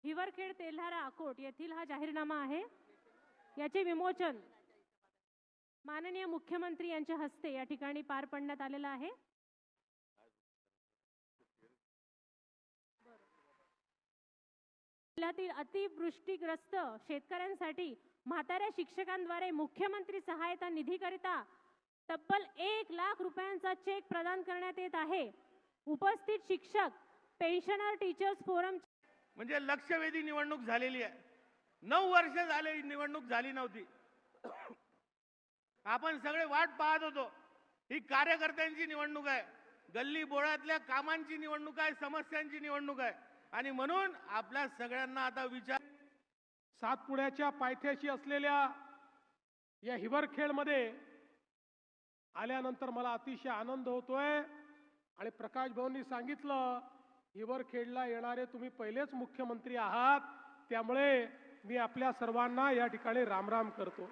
हिवरखेड तेल्हारा अकोट येथील हा जाहीरनामा आहे। याचे विमोचन माननीय मुख्यमंत्री यांच्या हस्ते या ठिकाणी पार पाडण्यात आलेला आहे। जिल्ह्यातील अतिवृष्टीग्रस्त शेतकऱ्यांसाठी म्हाताऱ्या शिक्षकांद्वारे मुख्यमंत्री सहायता निधीकरिता तब्बल 1 लाख रुपयांचा चेक प्रदान करण्यात येत आहे। उपस्थित शिक्षक पेन्शनर टीचर्स फोरम म्हणजे लक्षवेधी निवडणूक झालेली आहे। 9 वर्ष झाले निवडणूक झाली नव्हती। आपण सगळे वाट पाहत होतो। ही कार्यकर्त्यांची निवडणूक आहे, गल्ली बोळातल्या कामांची निवडणूक आहे, समस्यांची निवडणूक आहे आणि म्हणून आपल्या सगळ्यांना आता विचार सातपुड्याच्या पायथ्याशी असलेल्या या हिवरखेडमध्ये आल्यानंतर मला अतिशय आनंद होतोय आणि प्रकाश भाऊंनी सांगितलं हिवरखेडला येणारे तुम्ही पहिलेच मुख्यमंत्री आहात, त्यामुळे मी आपल्या सर्वांना या ठिकाणी रामराम करतो।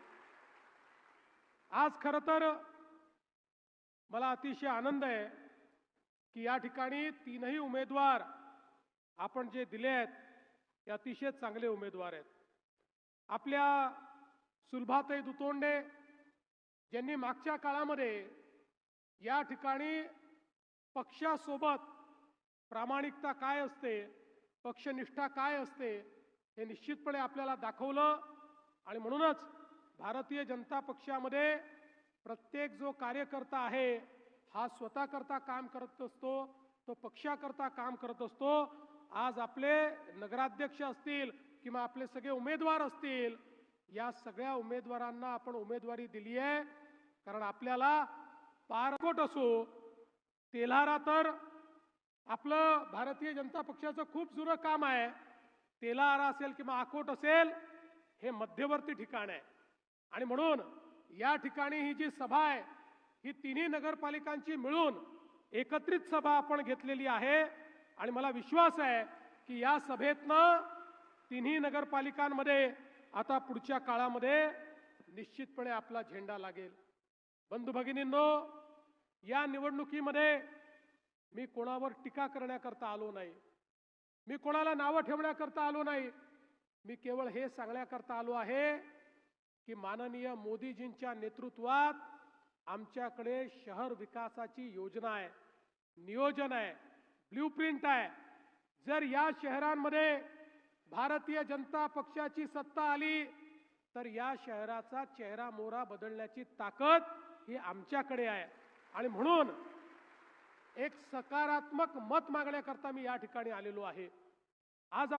आज खरं तर मला अतिशय आनंद आहे की या ठिकाणी तीनही उमेदवार आपण जे दिले आहेत ते अतिशय चांगले उमेदवार आहेत। आपल्या सुलभाताई दुतोंडे ज्यांनी मागच्या काळामध्ये या ठिकाणी पक्षासोबत प्रामाणिकता काय असते, पक्षनिष्ठा काय असते हे निश्चितपणे आपल्याला दाखवलं आणि म्हणूनच भारतीय जनता पक्षामध्ये प्रत्येक जो कार्यकर्ता आहे हा स्वतःकरता काम करत असतो, तो पक्षाकरता काम करत असतो। आज आपले नगराध्यक्ष असतील किंवा आपले सगळे उमेदवार असतील, या सगळ्या उमेदवारांना आपण उमेदवारी दिली आहे कारण आपल्याला पारकोट असो तेल्हारा तर आपलं भारतीय जनता पक्षाचं खूप जुनं काम आहे। तेल्हारा असेल किंवा अकोट असेल हे मध्यवर्ती ठिकाण आहे आणि म्हणून या ठिकाणी ही जी सभा आहे ही तिन्ही नगरपालिकांची मिळून एकत्रित सभा आपण घेतलेली आहे आणि मला विश्वास आहे की या सभेतनं तिन्ही नगरपालिकांमध्ये आता पुढच्या काळामध्ये निश्चितपणे आपला झेंडा लागेल। बंधू भगिनींनो, या निवडणुकीमध्ये मी कोणावर टीका करण्याकरता आलो नाही, मी कोणाला नावं ठेवण्याकरता आलो नाही, मी केवळ हे सांगण्याकरता आलो आहे की माननीय मोदीजींच्या नेतृत्वात आमच्याकडे शहर विकासाची योजना आहे, नियोजन आहे, ब्ल्यूप्रिंट आहे। जर या शहरांमध्ये भारतीय जनता पक्षाची सत्ता आली तर या शहराचा चेहरा मोहरा बदलण्याची ताकद ही आमच्याकडे आहे आणि म्हणून एक सकारात्मक मत मागण्याकरता मी या ठिकाणी आलेलो आहे। आज